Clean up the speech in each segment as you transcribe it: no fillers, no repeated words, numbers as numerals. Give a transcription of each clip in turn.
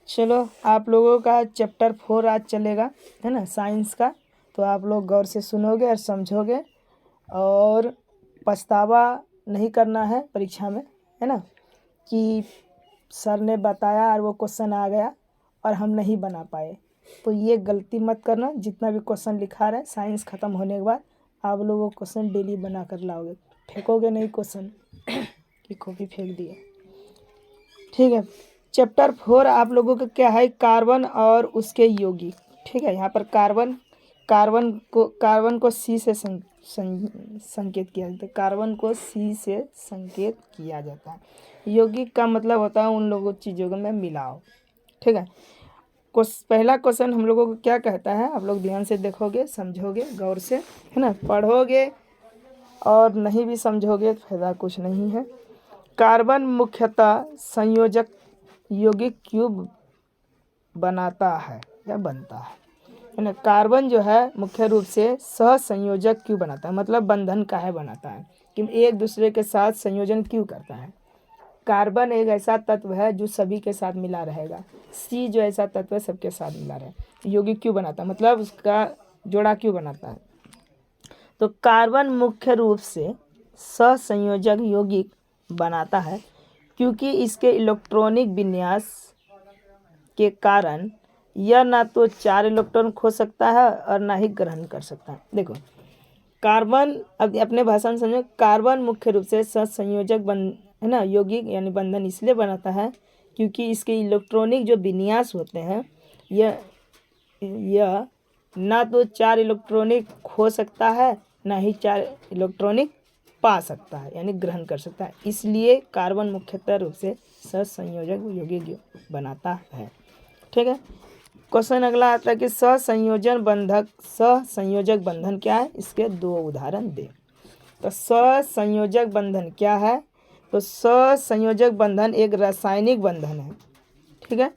चलो आप लोगों का चैप्टर 4 आज चलेगा, है ना, साइंस का। तो आप लोग गौर से सुनोगे और समझोगे और पछतावा नहीं करना है परीक्षा में, है ना, कि सर ने बताया और वो क्वेश्चन आ गया और हम नहीं बना पाए। तो ये गलती मत करना। जितना भी क्वेश्चन लिखा रहे साइंस ख़त्म होने के बाद आप लोग वो क्वेश्चन डेली बना कर लाओगे, फेंकोगे नहीं क्वेश्चन कि कॉपी फेंक दिए। ठीक है, चैप्टर 4 आप लोगों का क्या है, कार्बन और उसके यौगिक। ठीक है, यहाँ पर कार्बन को सी से संकेत किया जाता है। कार्बन को सी से संकेत किया जाता है। यौगिक का मतलब होता है उन लोगों चीज़ों में मिलाओ। ठीक है, पहला क्वेश्चन हम लोगों को क्या कहता है, आप लोग ध्यान से देखोगे, समझोगे गौर से, है ना, पढ़ोगे और नहीं भी समझोगे तो फायदा कुछ नहीं है। कार्बन मुख्यतः संयोजक यौगिक क्यों बनाता है या बनता है ना। कार्बन जो है मुख्य रूप से सहसंयोजक क्यों बनाता है, मतलब बंधन काहे बनाता है, कि एक दूसरे के साथ संयोजन क्यों करता है। कार्बन एक ऐसा तत्व है जो सभी के साथ मिला रहेगा। सी जो ऐसा तत्व है सबके साथ मिला रहे। यौगिक क्यों बनाता है, मतलब उसका जोड़ा क्यों बनाता है। तो कार्बन मुख्य रूप से सहसंयोजक यौगिक बनाता है क्योंकि इसके इलेक्ट्रॉनिक विन्यास के कारण यह ना तो 4 इलेक्ट्रॉन खो सकता है और ना ही ग्रहण कर सकता है। देखो कार्बन, अब अपने भाषा में समझो, कार्बन मुख्य रूप से सहसंयोजक है ना, यौगिक यानी बंधन इसलिए बनाता है क्योंकि इसके इलेक्ट्रॉनिक जो विन्यास होते हैं यह ना तो 4 इलेक्ट्रॉनिक खो सकता है ना ही 4 इलेक्ट्रॉनिक पा सकता है यानी ग्रहण कर सकता है। इसलिए कार्बन मुख्यतः रूप से सहसंयोजक यौगिक बनाता है। ठीक है, क्वेश्चन अगला आता है कि सहसंयोजक बंधन क्या है, इसके 2 उदाहरण दे। तो सहसंयोजक बंधन क्या है, तो सहसंयोजक बंधन एक रासायनिक बंधन है, ठीक है,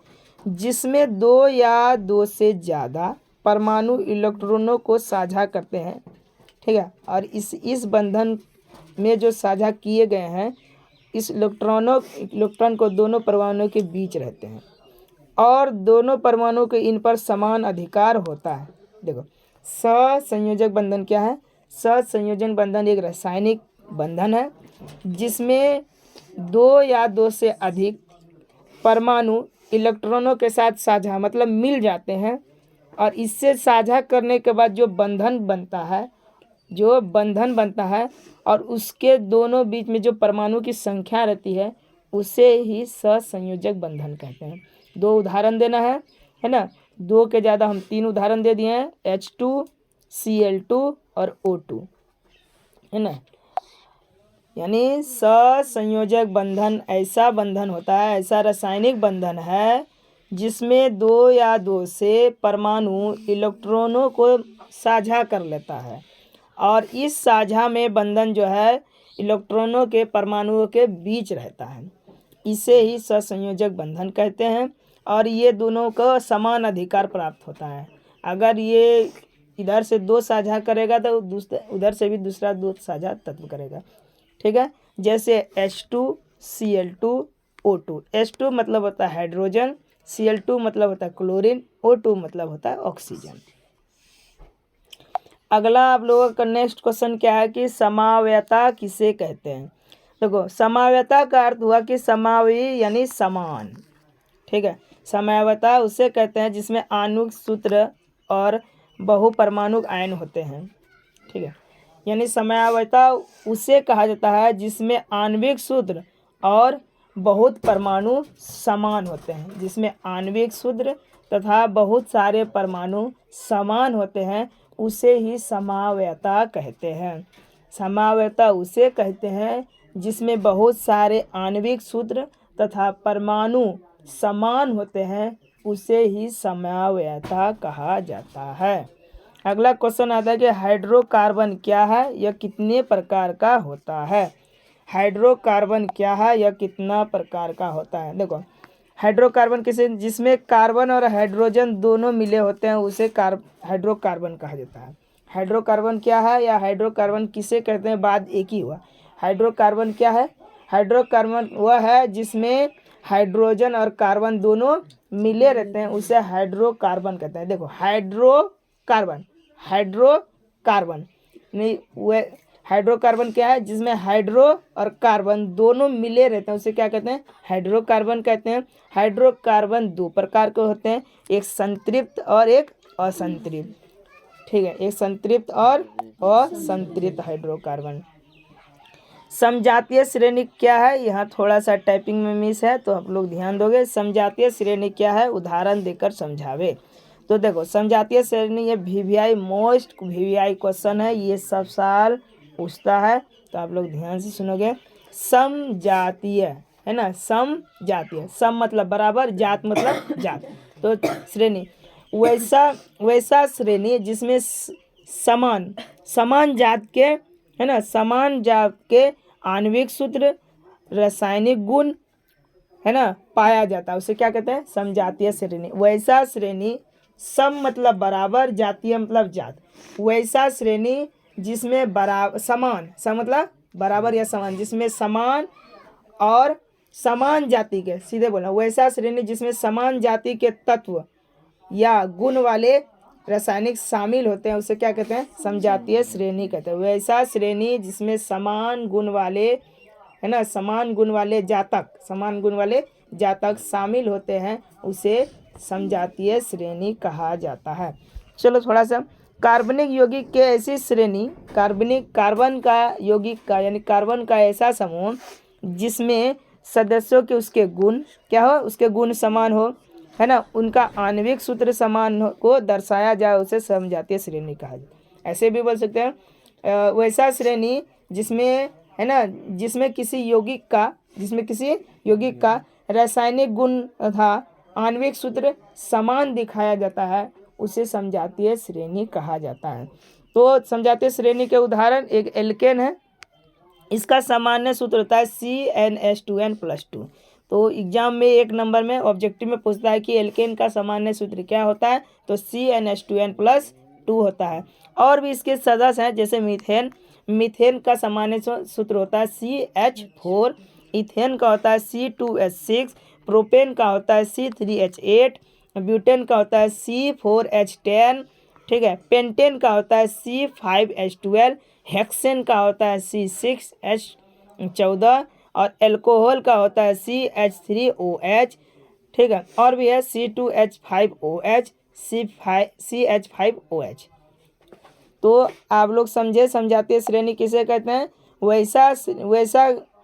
जिसमें 2 या 2 से ज़्यादा परमाणु इलेक्ट्रॉनों को साझा करते हैं। ठीक है, और इस बंधन में जो साझा किए गए हैं इस इलेक्ट्रॉन को दोनों परमाणुओं के बीच रहते हैं और दोनों परमाणु के इन पर समान अधिकार होता है। देखो सहसंयोजक बंधन क्या है, सहसंयोजक बंधन एक रासायनिक बंधन है जिसमें 2 या 2 से अधिक परमाणु इलेक्ट्रॉनों के साथ साझा मतलब मिल जाते हैं और इससे साझा करने के बाद जो बंधन बनता है और उसके दोनों बीच में जो परमाणु की संख्या रहती है उसे ही सहसंयोजक बंधन कहते हैं। 2 उदाहरण देना है ना, 2 के ज़्यादा हम 3 उदाहरण दे दिए हैं, H2, Cl2 और O2, है ना। यानी सहसंयोजक बंधन ऐसा बंधन होता है, ऐसा रासायनिक बंधन है जिसमें 2 या 2 से परमाणु इलेक्ट्रॉनों को साझा कर लेता है और इस साझा में बंधन जो है इलेक्ट्रॉनों के परमाणुओं के बीच रहता है। इसे ही सहसंयोजक बंधन कहते हैं और ये दोनों को समान अधिकार प्राप्त होता है। अगर ये इधर से 2 साझा करेगा तो उधर से भी दूसरा 2 साझा तत्व करेगा। ठीक है, जैसे H2, Cl2, O2। H2 मतलब होता है हाइड्रोजन, Cl2 मतलब होता है क्लोरीन, O2 मतलब होता है ऑक्सीजन। अगला आप लोगों का नेक्स्ट क्वेश्चन क्या है कि समवायता किसे कहते हैं। देखो समवायता का अर्थ हुआ कि समावयी यानी समान। ठीक है, समवायता उसे कहते हैं जिसमें आणविक सूत्र और बहुपरमाणु आयन होते हैं। ठीक है, यानी समवायता उसे कहा जाता है जिसमें आणविक सूत्र और बहुत परमाणु समान होते हैं। जिसमें आणविक सूत्र तथा बहुत सारे परमाणु समान होते हैं उसे ही समवायता कहते हैं। समवायता उसे कहते हैं जिसमें बहुत सारे आणविक सूत्र तथा परमाणु समान होते हैं उसे ही समवायता कहा जाता है। अगला क्वेश्चन आता है कि हाइड्रोकार्बन क्या है, यह कितने प्रकार का होता है। हाइड्रोकार्बन क्या है, यह कितना प्रकार का होता है। देखो हाइड्रोकार्बन किसे, जिसमें कार्बन और हाइड्रोजन दोनों मिले होते हैं उसे हाइड्रोकार्बन कहा जाता है। हाइड्रोकार्बन क्या है या हाइड्रोकार्बन किसे कहते हैं, बात एक ही हुआ। हाइड्रोकार्बन क्या है, हाइड्रोकार्बन वह है जिसमें हाइड्रोजन और कार्बन दोनों मिले रहते हैं उसे हाइड्रोकार्बन कहते हैं। देखो हाइड्रोकार्बन, हाइड्रोकार्बन नहीं, वे हाइड्रोकार्बन क्या है, जिसमें हाइड्रो और कार्बन दोनों मिले रहते हैं उसे क्या कहते हैं, हाइड्रोकार्बन कहते हैं। हाइड्रोकार्बन दो प्रकार के होते हैं, एक संतृप्त और एक असंतृप्त। ठीक है, एक संतृप्त और असंतृप्त हाइड्रोकार्बन। समजातीय श्रेणी क्या है, यहाँ थोड़ा सा टाइपिंग में मिस है तो आप लोग ध्यान दोगे। समजातीय श्रेणी क्या है, उदाहरण देकर समझावे। तो देखो समजातीय श्रेणी ये VVI मोस्ट VVI क्वेश्चन है, ये सब साल पूछता है तो आप लोग ध्यान से सुनोगे। समजातीय है ना, समजातीय, सम मतलब बराबर, जात मतलब जात। तो श्रेणी वैसा श्रेणी जिसमें समान जात के है ना, समान जात के आणविक सूत्र, रासायनिक गुण है ना पाया जाता है उसे क्या कहते हैं, समजातीय श्रेणी। वैसा श्रेणी, सम मतलब बराबर, जातीय मतलब जात, वैसा श्रेणी जिसमें बराबर समान, सम मतलब बराबर या समान, जिसमें समान और समान जाति के, सीधे बोला, वैसा श्रेणी जिसमें समान जाति के तत्व या गुण वाले रासायनिक शामिल होते हैं उसे क्या कहते हैं, समजातीय श्रेणी कहते हैं। वैसा श्रेणी जिसमें समान गुण वाले है ना, समान गुण वाले जातक शामिल होते हैं उसे समजातीय श्रेणी कहा जाता है। चलो थोड़ा सा कार्बनिक यौगिक के ऐसी श्रेणी, कार्बन का यौगिक का यानी कार्बन का ऐसा समूह जिसमें सदस्यों के उसके गुण क्या हो, उसके गुण समान हो है ना, उनका आणविक सूत्र समान को दर्शाया जाए उसे समजातीय श्रेणी कहा जाए। ऐसे भी बोल सकते हैं वैसा श्रेणी जिसमें है ना, जिसमें किसी यौगिक का रासायनिक गुण तथा आणविक सूत्र समान दिखाया जाता है उसे समजातीय श्रेणी कहा जाता है। तो समजातीय श्रेणी के उदाहरण, एक एल्केन है, इसका सामान्य सूत्र होता है CnH2n+2। तो एग्जाम में 1 नंबर में ऑब्जेक्टिव में पूछता है कि एल्केन का सामान्य सूत्र क्या होता है, तो CnH2n+2 होता है। और भी इसके सदस्य हैं जैसे मीथेन का सामान्य सूत्र होता है CH4, इथेन का होता है C2H6, प्रोपेन का होता है C3H8, ब्यूटेन का होता है C4H10, ठीक है, पेंटेन का होता है C5H12, हेक्सेन का होता है C6H14 और एल्कोहल का होता है CH3OH, ठीक है, और भी है C2H5OH, CH5OH। तो आप लोग समझे समजातीय श्रेणी किसे कहते हैं, वैसा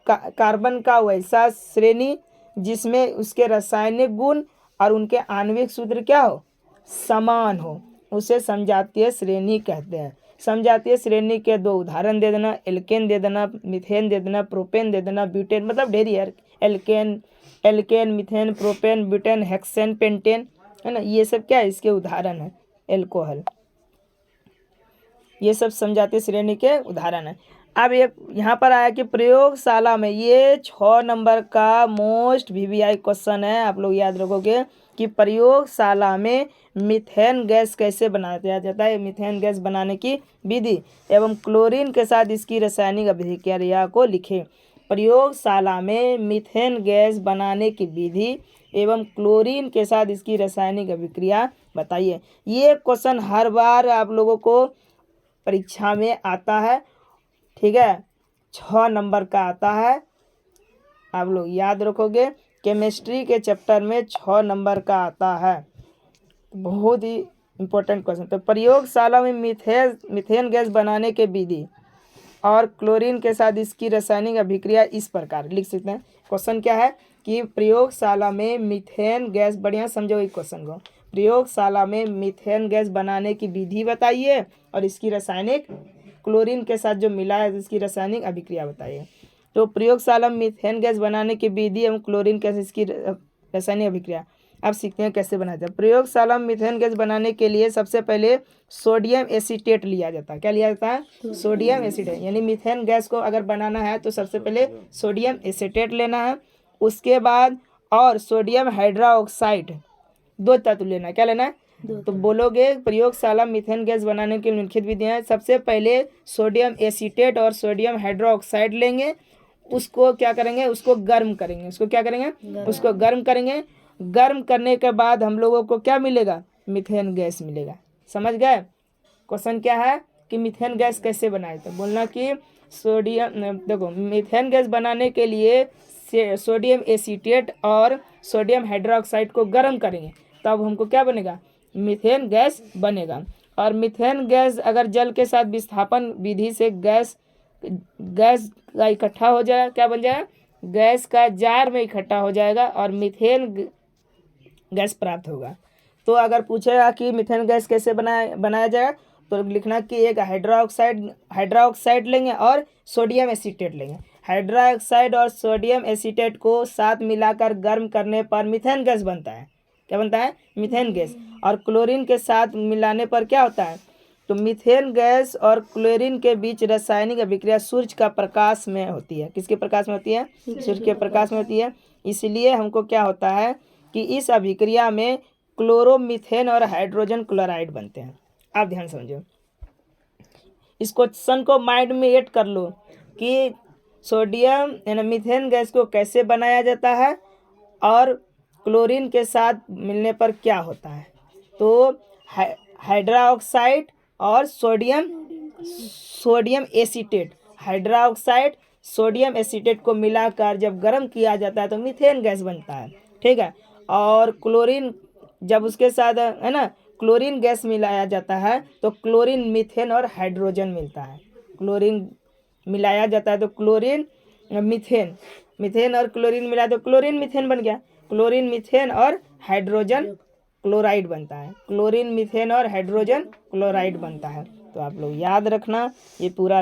कार्बन का वैसा श्रेणी जिसमें उसके रासायनिक गुण और उनके आणविक सूत्र क्या हो, समान हो, उसे समजातीय श्रेणी कहते हैं। समजातीय श्रेणी के 2 उदाहरण दे देना, एल्केन दे देना, मीथेन दे देना, प्रोपेन दे देना, ब्यूटेन, मतलब ढेरी है, alkane methane propane butane hexane pentane है ना, ये सब क्या है इसके उदाहरण है, एल्कोहल, ये सब समजातीय श्रेणी के उदाहरण है। अब एक यहाँ पर आया कि प्रयोगशाला में, ये 6 नंबर का मोस्ट VVI क्वेश्चन है, आप लोग याद रखोगे कि प्रयोगशाला में मीथेन गैस कैसे बनाया जाता है, मीथेन गैस बनाने की विधि एवं क्लोरीन के साथ इसकी रासायनिक अभिक्रिया को लिखें। प्रयोगशाला में मीथेन गैस बनाने की विधि एवं क्लोरीन के साथ इसकी रासायनिक अभिक्रिया बताइए। ये क्वेश्चन हर बार आप लोगों को परीक्षा में आता है, ठीक है, 6 नंबर का आता है, आप लोग याद रखोगे। केमिस्ट्री के चैप्टर में 6 नंबर का आता है, बहुत ही इम्पोर्टेंट क्वेश्चन। तो प्रयोगशाला में मीथेन गैस बनाने के विधि और क्लोरीन के साथ इसकी रासायनिक अभिक्रिया इस प्रकार लिख सकते हैं। क्वेश्चन क्या है कि प्रयोगशाला में मीथेन गैस, बढ़िया समझो इस क्वेश्चन को, प्रयोगशाला में मीथेन गैस बनाने की विधि बताइए और इसकी रासायनिक, क्लोरीन के साथ जो मिला है इसकी रासायनिक अभिक्रिया बताइए। तो प्रयोगशाला में मीथेन गैस बनाने की विधि एवं क्लोरीन के साथ इसकी रासायनिक अभिक्रिया, अब सीखते हैं कैसे बनाया जाए। प्रयोगशाला में मीथेन गैस बनाने के लिए सबसे पहले सोडियम एसीटेट लिया जाता है। क्या लिया जाता है, सोडियम एसीटेट, यानी मीथेन गैस को अगर बनाना है तो सबसे पहले सोडियम एसीटेट लेना है, उसके बाद और सोडियम हाइड्रोक्साइड, 2 तत्व लेना है। क्या लेना है, तो बोलोगे प्रयोगशाला मीथेन गैस बनाने के निम्नलिखित विधियां हैं। सबसे पहले सोडियम एसीटेट और सोडियम हाइड्रोक्साइड लेंगे, उसको क्या करेंगे, उसको गर्म करेंगे। उसको क्या करेंगे, उसको गर्म करेंगे। गर्म करने के बाद हम लोगों को क्या मिलेगा, मीथेन गैस मिलेगा। समझ गए। क्वेश्चन क्या है कि मीथेन गैस कैसे बनाए, तो बोलना कि सोडियम, देखो मीथेन गैस बनाने के लिए सोडियम एसीटेट और सोडियम हाइड्रोक्साइड को गर्म करेंगे, तब हमको क्या बनेगा, मीथेन गैस बनेगा। और मीथेन गैस अगर जल के साथ विस्थापन विधि से गैस का इकट्ठा हो जाए, क्या बन जाएगा, गैस का जार में इकट्ठा हो जाएगा और मीथेन गैस प्राप्त होगा। तो अगर पूछेगा कि मीथेन गैस कैसे बनाया जाएगा, तो लिखना कि एक हाइड्रोक्साइड लेंगे और सोडियम एसीटेट लेंगे। हाइड्रोक्साइड और सोडियम एसीटेट को साथ मिलाकर गर्म करने पर मीथेन गैस बनता है। क्या बनता है, मीथेन गैस। और क्लोरीन के साथ मिलाने पर क्या होता है, तो मीथेन गैस और क्लोरीन के बीच रासायनिक अभिक्रिया सूर्य का प्रकाश में होती है। किसके प्रकाश में होती है, सूर्य के प्रकाश में होती है। इसलिए हमको क्या होता है कि इस अभिक्रिया में क्लोरोमीथेन और हाइड्रोजन क्लोराइड बनते हैं। आप ध्यान समझो, इस क्वेश्चन को माइंड में ऐड कर लो कि सोडियम यानी मीथेन गैस को कैसे बनाया जाता है और क्लोरीन के साथ मिलने पर क्या होता है। तो हाइड्रोक्साइड और sodium acetate, hydroxide sodium acetate को मिलाकर जब गर्म किया जाता है तो मीथेन गैस बनता है। ठीक है। और क्लोरीन जब उसके साथ है ना क्लोरीन गैस मिलाया जाता है तो क्लोरीन मीथेन और हाइड्रोजन मिलता है। क्लोरीन मिलाया जाता है तो क्लोरीन मीथेन और क्लोरीन मिला तो क्लोरीन मीथेन बन गया। क्लोरीन मीथेन और हाइड्रोजन क्लोराइड बनता है। क्लोरीन मीथेन और हाइड्रोजन क्लोराइड बनता है। तो आप लोग याद रखना, ये पूरा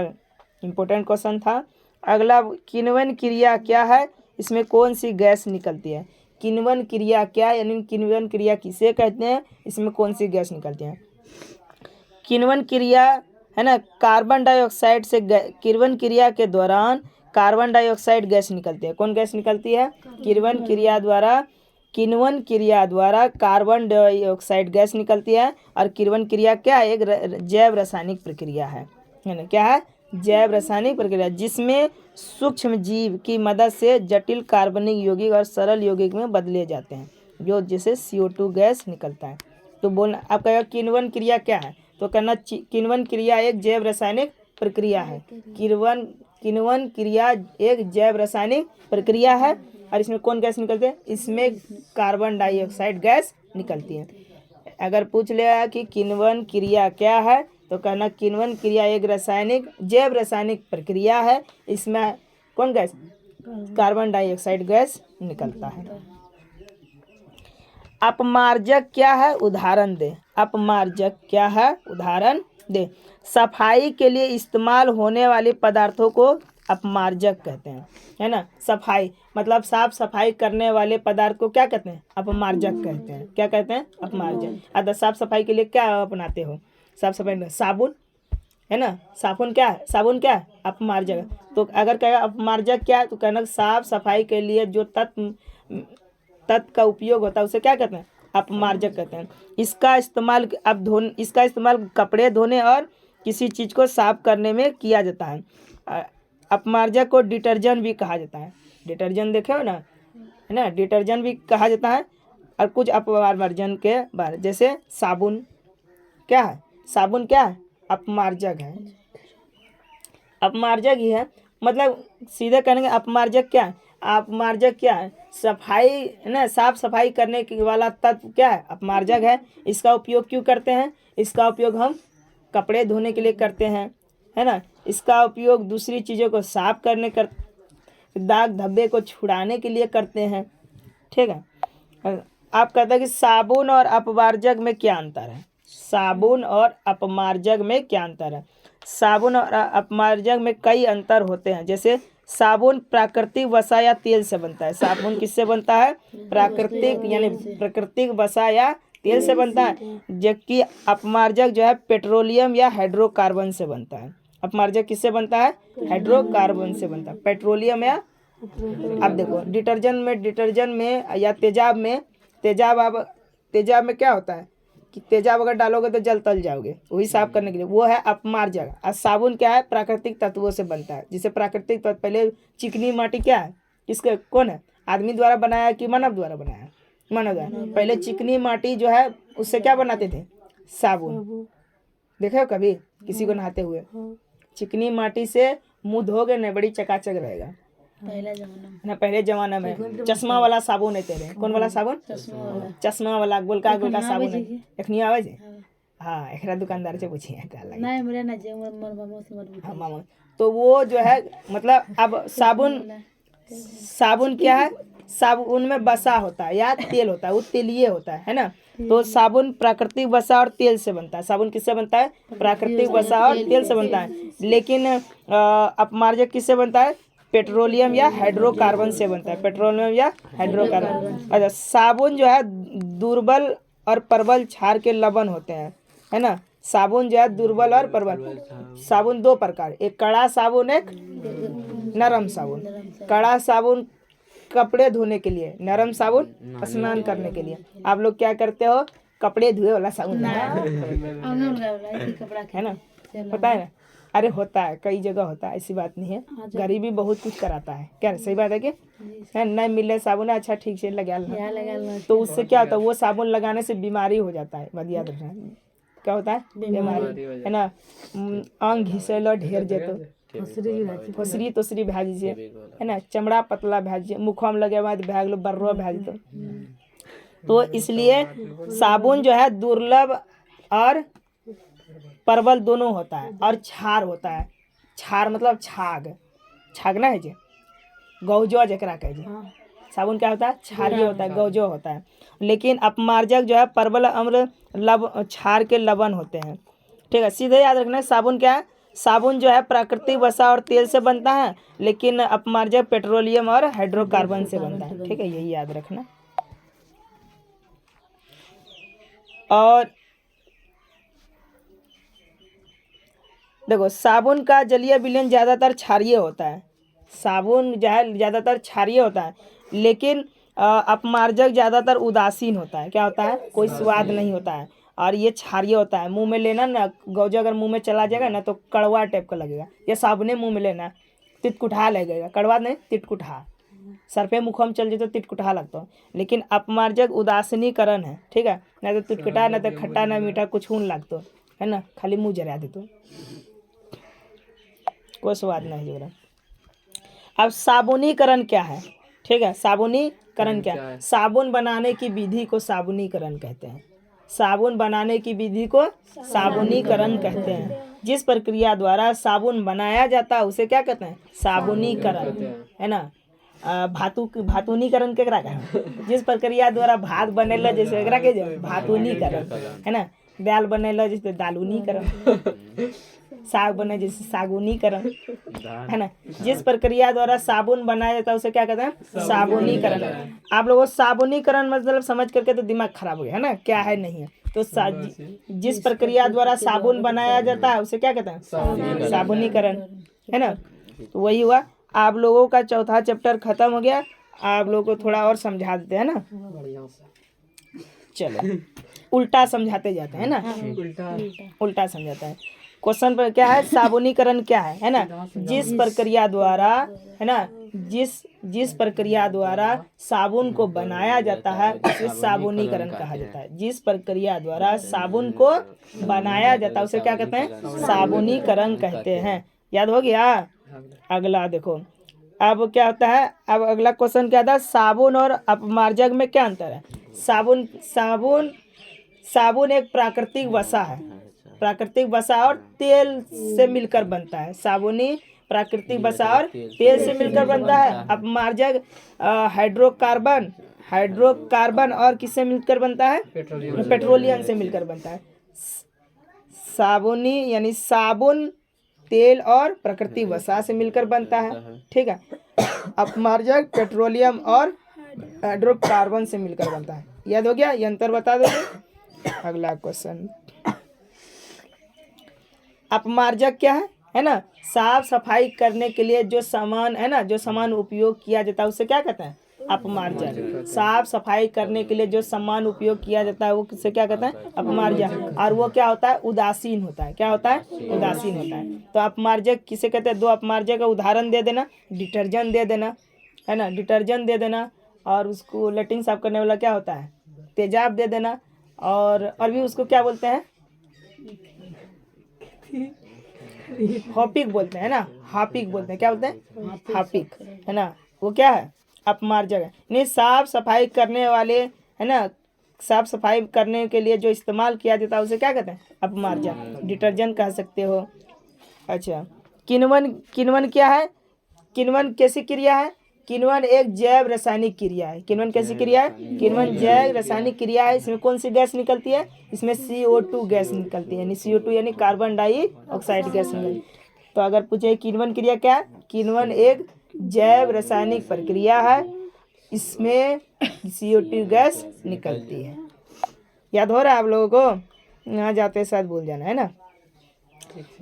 इम्पोर्टेंट क्वेश्चन था। अगला, किण्वन क्रिया क्या है, इसमें कौन सी गैस निकलती है। किण्वन क्रिया क्या, यानी किण्वन क्रिया किसे कहते हैं, इसमें कौन सी गैस निकलती है। किण्वन क्रिया है ना, कार्बन डाइऑक्साइड से किण्वन क्रिया के दौरान कार्बन डाइऑक्साइड गैस निकलती है। कौन गैस निकलती है, किण्वन क्रिया द्वारा कार्बन डाइऑक्साइड गैस निकलती है। और किण्वन क्रिया क्या है, एक जैव रासायनिक प्रक्रिया है ना, क्या है, जैव रासायनिक प्रक्रिया, जिसमें सूक्ष्म जीव की मदद से जटिल कार्बनिक यौगिक और सरल यौगिक में बदले जाते हैं, जो जिसे CO2 गैस निकलता है। तो बोलना, आप कहेगा किण्वन क्रिया क्या है, तो कहना किण्वन क्रिया एक जैव रासायनिक प्रक्रिया है। किण्वन क्रिया एक जैव रासायनिक प्रक्रिया है। और इसमें कौन गैस निकलते हैं, इसमें कार्बन डाइऑक्साइड गैस निकलती है। अगर पूछ लिया कि किण्वन क्रिया क्या है, तो कहना किण्वन क्रिया एक जैव रासायनिक प्रक्रिया है। इसमें कौन गैस, कार्बन डाइऑक्साइड गैस निकलता है। अपमार्जक क्या है, उदाहरण दे। अपमार्जक क्या है, उदाहरण दे। सफाई के लिए इस्तेमाल होने वाले पदार्थों को अपमार्जक कहते हैं, है ना। सफाई मतलब साफ सफाई करने वाले पदार्थ को क्या कहते हैं, अपमार्जक कहते हैं। क्या कहते हैं, अपमार्जक। अतः साफ सफाई के लिए क्या अपनाते हो, साफ सफाई में साबुन, है ना। साबुन क्या है, अपमार्जक। तो अगर कहेगा अपमार्जक क्या है, तो कहना साफ सफाई के लिए जो तत्व का उपयोग होता है उसे क्या कहते हैं, अपमार्जक कहते हैं। इसका इस्तेमाल कपड़े धोने और किसी चीज़ को साफ करने में किया जाता है। अपमार्जक को डिटर्जेंट भी कहा जाता है। डिटर्जेंट देखे हो ना, है ना, डिटर्जेंट भी कहा जाता है। और कुछ अपमार्जन के बारे, जैसे साबुन क्या है, अपमार्जक है, अपमार्जक ही है। मतलब सीधे कहेंगे अपमार्जक क्या है, सफाई है ना, साफ सफाई करने के वाला तत्व क्या है, अपमार्जक है। इसका उपयोग क्यों करते हैं, इसका उपयोग हम कपड़े धोने के लिए करते हैं, है ना। इसका उपयोग दूसरी चीज़ों को साफ करने दाग धब्बे को छुड़ाने के लिए करते हैं। ठीक है। आप कहते हैं कि साबुन और अपमार्जक में क्या अंतर है, साबुन और अपमार्जक में क्या अंतर है। साबुन और अपमार्जक में कई अंतर होते हैं। जैसे साबुन प्राकृतिक वसा या तेल से बनता है। साबुन किससे बनता है, प्राकृतिक वसा या तेल से बनता है। जबकि अपमार्जक जो है पेट्रोलियम या हाइड्रोकार्बन से बनता है। अपमार्जक किससे बनता है, हाइड्रोकार्बन से बनता है, पेट्रोलियम या। अब देखो डिटर्जेंट में या तेजाब में क्या होता है, कि तेजाब अगर डालोगे तो जल तल जाओगे, वही साफ करने के लिए, वो है अपमार्जक। और साबुन क्या है, प्राकृतिक तत्वों से बनता है। जिसे प्राकृतिक तत्व, पहले चिकनी माटी क्या है, किसके कौन है, आदमी द्वारा बनाया कि मानव द्वारा बनाया, मानव द्वारा। पहले चिकनी माटी जो है उससे क्या बनाते थे, साबुन। देखे हो कभी किसी को नहाते हुए, चिकनी माटी से मुंह धोगे ना, बड़ी चकाचक रहेगा। पहले जमाना में चश्मा वाला साबुन लेते रहे। कौन वाला साबुन, चश्मा वाला गोलका गोलका साबुन है, एखनी आवे छे। हाँ, एकरा दुकानदार से पूछिए का लगे। नहीं मेरे ना जे हाँ मामा। तो वो जो है मतलब अब साबुन क्या है, साबुन में वसा होता है या तेल होता है, वो तेलीय होता है ना। तो साबुन प्राकृतिक वसा और तेल से बनता है। साबुन किससे बनता है, प्राकृतिक वसा और तेल से बनता है। लेकिन अपमार्जक किससे बनता है, पेट्रोलियम या हाइड्रोकार्बन से बनता है, पेट्रोलियम या हाइड्रोकार्बन। अच्छा, साबुन जो है दुर्बल और प्रबल क्षार के लवण होते हैं, है ना। साबुन जो है दुर्बल और प्रबल, साबुन दो प्रकार, एक कड़ा साबुन, एक नरम साबुन। कड़ा साबुन कपड़े धोने के लिए, नरम साबुन स्नान करने के लिए। आप लोग क्या करते हो, कपड़े धुए वाला साबुन है ना, होता है ना। अरे होता है, कई जगह होता है, ऐसी बात नहीं है। गरीबी बहुत कुछ कराता है, क्या सही बात है कि नहीं मिले साबुन, अच्छा ठीक से लगा लेना, तो उससे क्या होता है, वो साबुन लगाने से बीमारी हो जाता है। बात याद रखना, क्या होता है, बीमारी, है ना। आंग घिसेलो ढेर जेतो, फसरी तोसरी भए जाइ छै, है ना। चमड़ा पतला भए जाइ छै, मुखो में लगे बाद भए गेलो बर्रो भए जेतो। तो इसलिए साबुन जो है दुर्लभ और प्रबल दोनों होता है। और क्षार होता है, क्षार मतलब छाग, छाग ना है जे गौजो जकरा कहे जे। साबुन क्या होता है, क्षारीय होता है, गौजो होता है। लेकिन अपमार्जक जो है प्रबल अम्ल क्षार के लवण होते हैं। ठीक है, सीधे याद रखना है साबुन क्या है, साबुन जो है प्राकृतिक वसा और तेल से बनता है, लेकिन अपमार्जक पेट्रोलियम और हाइड्रोकार्बन से बनता है। ठीक है, यही याद रखना। और देखो, साबुन का जलीय विलयन ज़्यादातर क्षारीय होता है। साबुन जो है ज़्यादातर क्षारीय होता है, लेकिन अपमार्जक ज़्यादातर उदासीन होता है। क्या होता है, कोई स्वाद नहीं होता है, और ये क्षारीय होता है। मुंह में लेना ना, गौजा अगर मुंह में चला जाएगा ना तो कड़वा टाइप का लगेगा। ये साबुने मुंह में लेना, तितकुठा लगेगा, कड़वा नहीं, तितकुठा। सर पे मुखम चल जाए तो तिटकुटा लगता है। लेकिन अपमार्जक उदासीनीकरण है, ठीक है, ना तो तिटकुटा, ना तो खट्टा, ना मीठा, कुछ हून लगता है ना, खाली मुँह जरा दे तो कोई स्वाद नहीं जोड़ा। अब साबुनीकरण क्या है, ठीक है, साबुनीकरण क्या है, साबुन बनाने की विधि को साबुनीकरण कहते हैं। साबुन बनाने की विधि को साबुनीकरण कहते हैं। जिस प्रक्रिया द्वारा साबुन बनाया जाता है उसे क्या कहते हैं, साबुनीकरण, है ना। भातुनीकरण केकरा कहते हैं, जिस प्रक्रिया द्वारा भात बनेला जैसे एकरा के भातुनीकरण, है ना। दाल बनेला जैसे दालुनीकरण, साग बने जैसे सागुनीकरण, है ना। जिस प्रक्रिया द्वारा साबुन बनाया जाता है उसे क्या कहते हैं, साबुनीकरण। आप लोगों को साबुनीकरण मतलब समझ करके तो दिमाग खराब हो गया है ना, क्या है नहीं है। तो जिस प्रक्रिया द्वारा साबुन बनाया जाता है उसे क्या कहते हैं, साबुनीकरण, है ना। तो वही हुआ। आप लोगों का चौथा चैप्टर खत्म हो गया। आप लोगों को थोड़ा और समझा देते हैं ना, चलो उल्टा समझाते जाते हैं ना, उल्टा समझाता है। क्वेश्चन पर क्या है, साबुनीकरण क्या है ना। जिस प्रक्रिया द्वारा, है ना, जिस प्रक्रिया द्वारा साबुन को बनाया जाता है उसे साबुनीकरण कहा जाता है। जिस प्रक्रिया द्वारा साबुन को बनाया जाता है उसे क्या कहते हैं, साबुनीकरण कहते हैं। याद हो गया। अगला देखो, अब क्या होता है, अब अगला क्वेश्चन क्या था, साबुन और अपमार्जक में क्या अंतर है। साबुन एक प्राकृतिक वसा है, प्राकृतिक वसा और तेल से मिलकर बनता है। साबुनी प्राकृतिक वसा और तेल से मिलकर बनता है। अपमार्जक हाइड्रोकार्बन और किससे मिलकर बनता है, पेट्रोलियम से मिलकर बनता है। साबुनी यानी साबुन तेल और प्राकृतिक वसा से मिलकर बनता है, ठीक है। अपमार्जक पेट्रोलियम और हाइड्रोकार्बन से मिलकर बनता है। याद हो गया, ये अंतर बता दोगे। अगला क्वेश्चन, अपमार्जक क्या है ना, साफ सफाई करने के लिए जो सामान है ना, जो सामान उपयोग किया जाता है उसे क्या कहते हैं, अपमार्जक। साफ सफाई करने के लिए जो सामान उपयोग किया जाता है वो किसे क्या कहते हैं? अपमार्जक। और वो क्या होता है? उदासीन होता है। क्या होता है? उदासीन होता है। तो अपमार्जक किसे कहते हैं? दो अपमार्जक का उदाहरण दे देना। डिटर्जेंट दे देना, है ना, डिटर्जेंट दे देना। और उसको लेटरिन साफ करने वाला क्या होता है? तेजाब दे देना। और भी उसको क्या बोलते हैं? हॉपिक बोलते हैं ना, हापिक बोलते हैं। क्या बोलते हैं? हापिक, है ना। वो क्या है? अपमार्जक है। नहीं, साफ सफाई करने वाले, है ना, साफ सफाई करने के लिए जो इस्तेमाल किया जाता है उसे क्या कहते हैं? अपमार्जक। डिटर्जेंट कह सकते हो। अच्छा, किण्वन। किण्वन क्या है? किण्वन कैसी क्रिया है? किण्वन एक जैव रासायनिक क्रिया है। किण्वन कैसी क्रिया है? किण्वन जैव रासायनिक क्रिया है। इसमें कौन सी गैस निकलती है? इसमें CO2 गैस निकलती है, यानी CO2 यानी कार्बन डाइऑक्साइड गैस निकलती है। तो अगर पूछे किण्वन क्रिया क्या है? किण्वन एक जैव रासायनिक प्रक्रिया है, इसमें CO2 गैस निकलती है। याद हो रहा है आप लोगों को? यहाँ जाते साथ भूल जाना, है ना।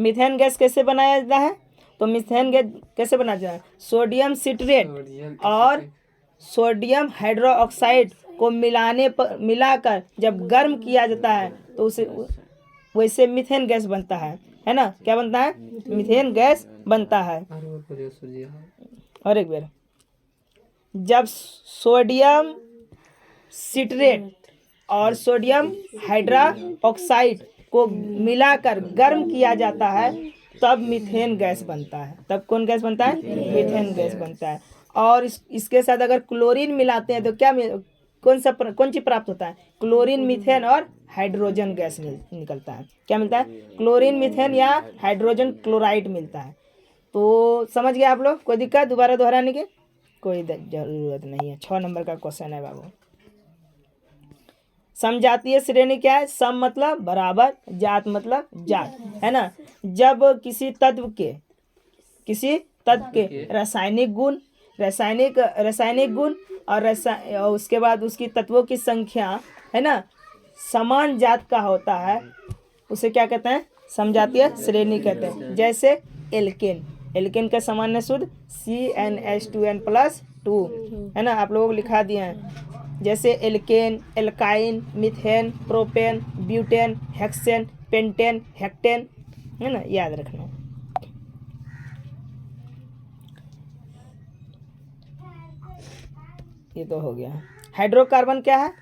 मीथेन गैस कैसे बनाया जाता है? तो मीथेन गैस कैसे बनाया जाता है? सोडियम सिट्रेट और सोडियम हाइड्रोक्साइड को मिलाकर जब गर्म किया जाता है तो उसे वैसे मीथेन गैस बनता है ना। क्या बनता है? मीथेन गैस बनता है। और एक बार, जब सोडियम सिट्रेट और सोडियम हाइड्रोक्साइड को मिलाकर गर्म किया जाता है तब मीथेन गैस बनता है। तब कौन गैस बनता है? मीथेन गैस बनता है। और इसके साथ अगर क्लोरीन मिलाते हैं तो क्या कौन चीज प्राप्त होता है? क्लोरीन, मीथेन और हाइड्रोजन गैस निकलता है। क्या मिलता है? क्लोरीन, मीथेन या हाइड्रोजन क्लोराइड मिलता है। तो समझ गए आप लोग? कोई दिक्कत दोबारा दोहराने की कोई जरूरत नहीं है। 6 नंबर का क्वेश्चन है बाबू। समजातीय श्रेणी क्या है? सम मतलब बराबर, जात मतलब जात, है ना। जब किसी तत्व के रासायनिक गुण और उसके बाद उसकी तत्वों की संख्या, है ना, समान जात का होता है, उसे क्या कहते हैं? समजातीय श्रेणी कहते हैं। जैसे एल्केन का सामान्य शुद्ध CnH2n+2, है ना, आप लोगों को लिखा दिए हैं। जैसे alkane, alkyne, methane, propane, butane, hexane, pentane, heptane, है ना, याद रखना। ये तो हो गया। हाइड्रोकार्बन क्या है?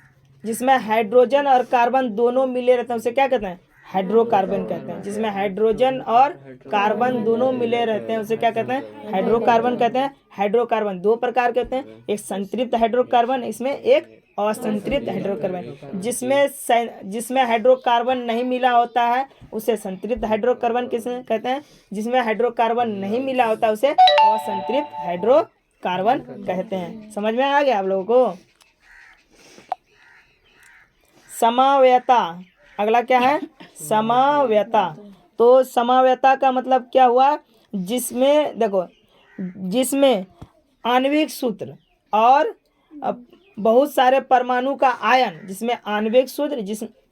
जिसमें हाइड्रोजन और कार्बन दोनों मिले रहते हैं उसे क्या कहते हैं? हाइड्रोकार्बन कहते हैं। जिसमें हाइड्रोजन और कार्बन दोनों मिले रहते हैं उसे क्या कहते हैं? हाइड्रोकार्बन कहते हैं। हाइड्रोकार्बन दो प्रकार के होते हैं, एक संतृप्त हाइड्रोकार्बन, इसमें एक असंतृप्त हाइड्रोकार्बन। जिसमें हाइड्रोकार्बन नहीं मिला होता है उसे संतृप्त हाइड्रोकार्बन किसे कहते हैं? जिसमें हाइड्रोकार्बन नहीं मिला होता है उसे असंतृप्त हाइड्रोकार्बन कहते हैं। समझ में आ गया आप लोगों को? समावयता, अगला क्या है? समावयता। तो समावयता का मतलब क्या हुआ? जिसमें देखो, जिसमें आणविक सूत्र और बहुत सारे परमाणु का आयन, जिसमें आणविक सूत्र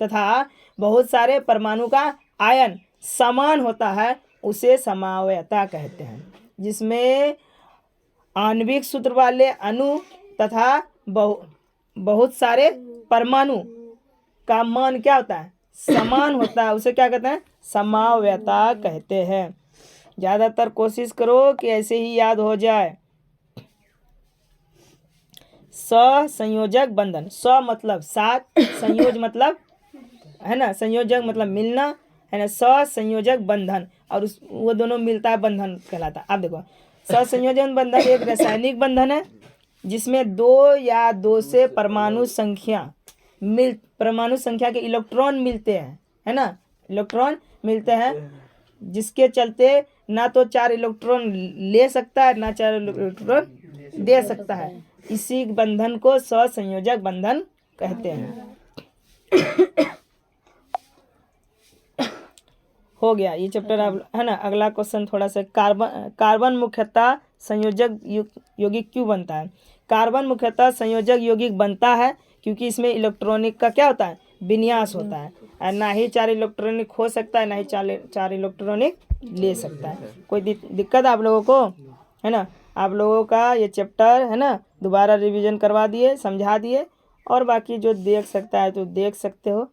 तथा बहुत सारे परमाणु का आयन समान होता है उसे समावयता कहते हैं। जिसमें आणविक सूत्र वाले अणु तथा बहुत सारे परमाणु का मान क्या होता है? समान होता है, उसे क्या कहते हैं? समावयता कहते हैं। ज़्यादातर कोशिश करो कि ऐसे ही याद हो जाए। सहसंयोजक बंधन, स मतलब साथ, संयोज मतलब, है ना, संयोजक मतलब मिलना, है ना, सहसंयोजक बंधन, और वो दोनों मिलता है बंधन कहलाता है। आप देखो, सहसंयोजक बंधन एक रासायनिक बंधन है जिसमें दो या दो से परमाणु संख्या के इलेक्ट्रॉन मिलते हैं, है ना, इलेक्ट्रॉन मिलते हैं, जिसके चलते ना तो 4 इलेक्ट्रॉन ले सकता है ना 4 इलेक्ट्रॉन दे सकता है। इसी बंधन को सहसंयोजक बंधन कहते हैं। हो गया ये चैप्टर अब, है ना। अगला क्वेश्चन थोड़ा सा, कार्बन मुख्यतः संयोजक यौगिक क्यों बनता है? कार्बन मुख्यतः संयोजक यौगिक बनता है क्योंकि इसमें इलेक्ट्रॉनिक का क्या होता है? विन्यास होता है, और ना ही 4 इलेक्ट्रॉनिक हो सकता है ना ही 4 इलेक्ट्रॉनिक ले सकता है। कोई दिक्कत आप लोगों को, है ना? आप लोगों का ये चैप्टर, है ना, दोबारा रिवीजन करवा दिए, समझा दिए, और बाकी जो देख सकता है तो देख सकते हो।